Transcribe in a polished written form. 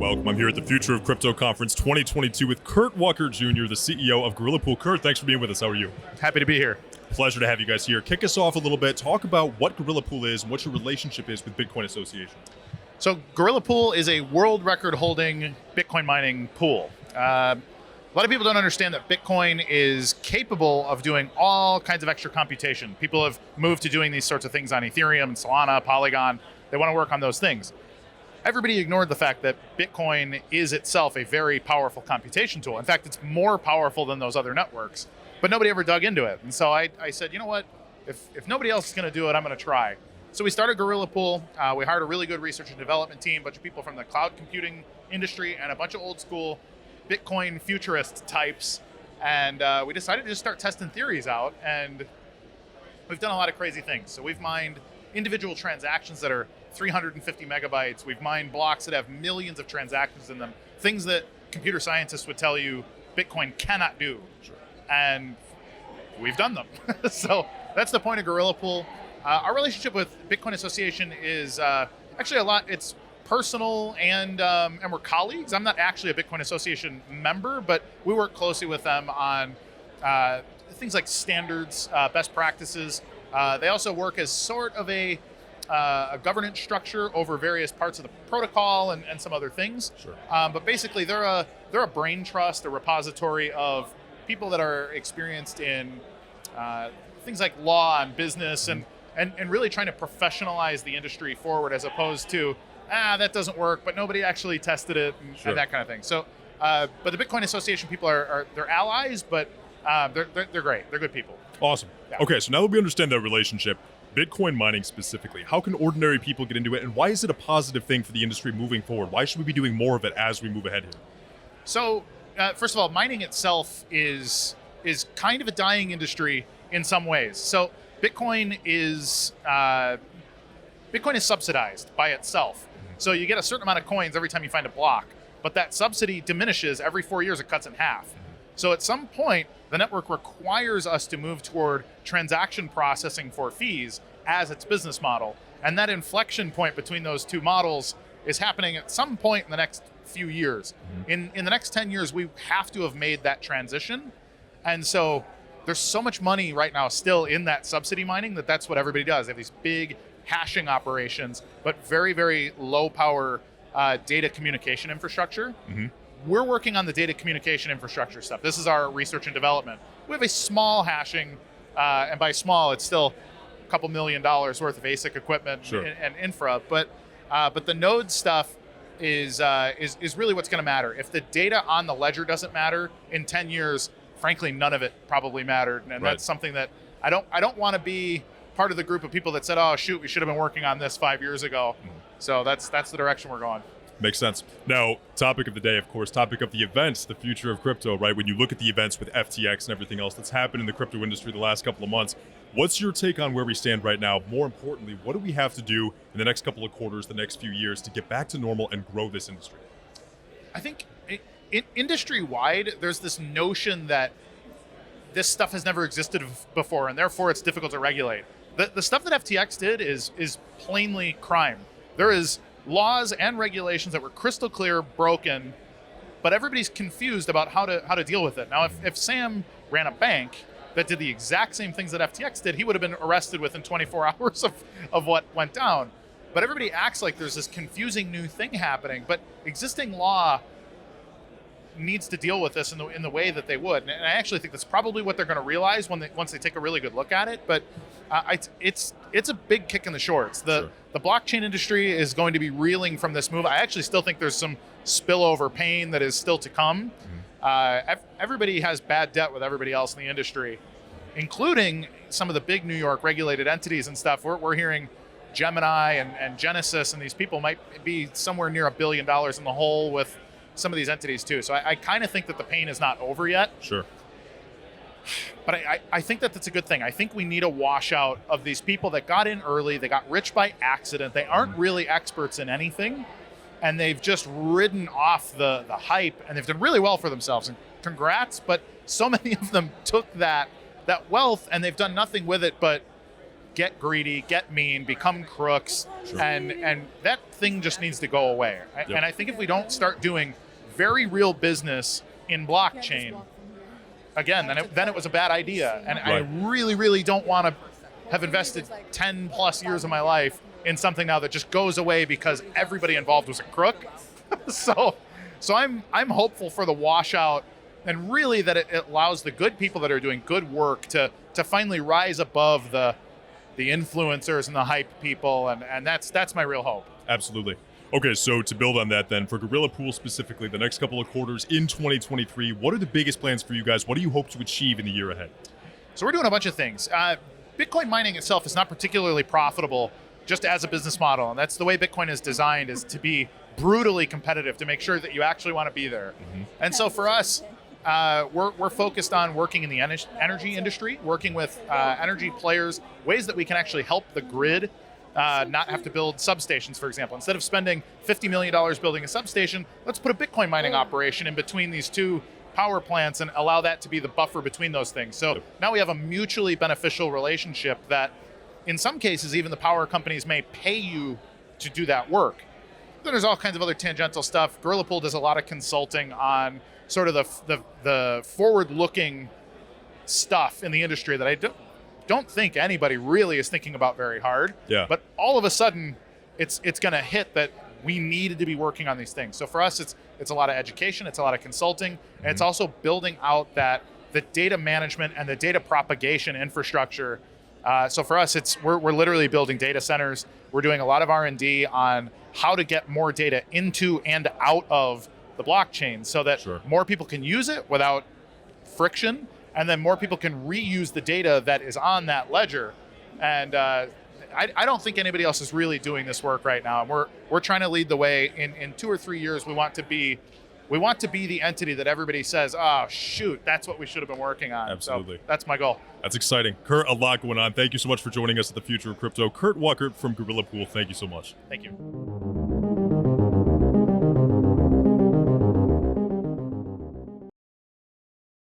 Welcome. I'm here at the Future of Crypto Conference 2022 with Kurt Wuckert Jr., the CEO of Gorilla Pool. Kurt, thanks for being with us. How are you? Happy to be here. Pleasure to have you guys here. Kick us off a little bit. Talk about what Gorilla Pool is and what your relationship is with Bitcoin Association. So Gorilla Pool is a world record holding Bitcoin mining pool. A lot of people don't understand that Bitcoin is capable of doing all kinds of extra computation. People have moved to doing these sorts of things on Ethereum and Solana, Polygon. They want to work on those things. Everybody ignored the fact that Bitcoin is itself a very powerful computation tool. In fact, it's more powerful than those other networks, but nobody ever dug into it. And so I said, you know what, if nobody else is going to do it, I'm going to try. So we started Gorilla Pool. We hired a really good research and development team, a bunch of people from the cloud computing industry and a bunch of old school Bitcoin futurist types. And we decided to just start testing theories out. And we've done a lot of crazy things. So we've mined individual transactions that are 350 megabytes. We've mined blocks that have millions of transactions in them. Things that computer scientists would tell you Bitcoin cannot do. Sure. And we've done them. So that's the point of Gorilla Pool. Our relationship with Bitcoin Association is actually a lot. It's personal and we're colleagues. I'm not actually a Bitcoin Association member, but we work closely with them on things like standards, best practices. They also work as sort of a governance structure over various parts of the protocol and some other things. Sure. But basically, they're a brain trust, a repository of people that are experienced in things like law and business and really trying to professionalize the industry forward, as opposed to that doesn't work, but nobody actually tested it and that kind of thing. So, but the Bitcoin Association people are they're allies, but they're great. They're good people. Awesome. Yeah. Okay, so now that we understand that relationship, Bitcoin mining specifically, how can ordinary people get into it, and why is it a positive thing for the industry moving forward? Why should we be doing more of it as we move ahead here? So, first of all, mining itself is kind of a dying industry in some ways. So, Bitcoin is subsidized by itself. So you get a certain amount of coins every time you find a block, but that subsidy diminishes every 4 years. It cuts in half. So at some point, the network requires us to move toward transaction processing for fees as its business model. And that inflection point between those two models is happening at some point in the next few years. In the next 10 years, we have to have made that transition. And so there's so much money right now still in that subsidy mining that's what everybody does. They have these big hashing operations, but very, very low power data communication infrastructure. We're working on the data communication infrastructure stuff. This is our research and development. We have a small hashing, and by small, it's still a couple $1 million worth of ASIC equipment. Sure. and infra. But the node stuff is really what's going to matter. If the data on the ledger doesn't matter in 10 years, frankly, none of it probably mattered. And that's something that I don't want to be part of the group of people that said, oh shoot, we should have been working on this 5 years ago. So that's the direction we're going. Makes sense. Now, topic of the day, of course, topic of the events, the future of crypto, right? When you look at the events with FTX and everything else that's happened in the crypto industry the last couple of months, what's your take on where we stand right now? More importantly, what do we have to do in the next couple of quarters, the next few years to get back to normal and grow this industry? I think industry-wide, there's this notion that this stuff has never existed before, and therefore it's difficult to regulate. The stuff that FTX did is plainly crime. There is laws and regulations that were crystal clear, broken, but everybody's confused about how to deal with it. Now, if Sam ran a bank that did the exact same things that FTX did, he would have been arrested within 24 hours of what went down. But everybody acts like there's this confusing new thing happening, but existing law needs to deal with this in the way that they would. And I actually think that's probably what they're going to realize once they take a really good look at it. But it's a big kick in the shorts. The blockchain industry is going to be reeling from this move. I actually still think there's some spillover pain that is still to come. Everybody has bad debt with everybody else in the industry, including some of the big New York regulated entities and stuff. We're hearing Gemini and Genesis and these people might be somewhere near $1 billion in the hole with some of these entities too. So I kind of think that the pain is not over yet. Sure. But I think that that's a good thing. I think we need a washout of these people that got in early, they got rich by accident, they aren't really experts in anything, and they've just ridden off the hype, and they've done really well for themselves. And congrats, but so many of them took that wealth and they've done nothing with it but get greedy, get mean, become crooks, Sure. and that thing just needs to go away. Yep. And I think if we don't start doing very real business in blockchain, again, then it was a bad idea. And I Right. really, really don't want to have invested 10 plus years of my life in something now that just goes away because everybody involved was a crook. so I'm hopeful for the washout, and really that it allows the good people that are doing good work to finally rise above the influencers and the hype people, and that's my real hope. Absolutely. Okay, so to build on that then, for Gorilla Pool specifically, the next couple of quarters in 2023, what are the biggest plans for you guys? What do you hope to achieve in the year ahead? So we're doing a bunch of things. Bitcoin mining itself is not particularly profitable just as a business model, and that's the way Bitcoin is designed, is to be brutally competitive, to make sure that you actually want to be there. Mm-hmm. And so for us, we're focused on working in the energy industry, working with energy players, ways that we can actually help the grid not have to build substations, for example. Instead of spending $50 million building a substation, let's put a Bitcoin mining operation in between these two power plants and allow that to be the buffer between those things. So now we have a mutually beneficial relationship that in some cases, even the power companies may pay you to do that work. Then there's all kinds of other tangential stuff. Gorilla Pool does a lot of consulting on sort of the forward-looking stuff in the industry that I don't think anybody really is thinking about very hard. Yeah. But all of a sudden, it's going to hit that we needed to be working on these things. So for us, it's a lot of education, it's a lot of consulting, and it's also building out the data management and the data propagation infrastructure. So for us, we're literally building data centers. We're doing a lot of R&D on how to get more data into and out of the blockchain so that Sure. more people can use it without friction, and then more people can reuse the data that is on that ledger. And I don't think anybody else is really doing this work right now. And we're trying to lead the way. In 2 or 3 years, we want to be the entity that everybody says, oh, shoot, that's what we should have been working on. Absolutely. So that's my goal. That's exciting. Kurt, a lot going on. Thank you so much for joining us at the Future of Crypto. Kurt Wuckert from Gorilla Pool, thank you so much. Thank you.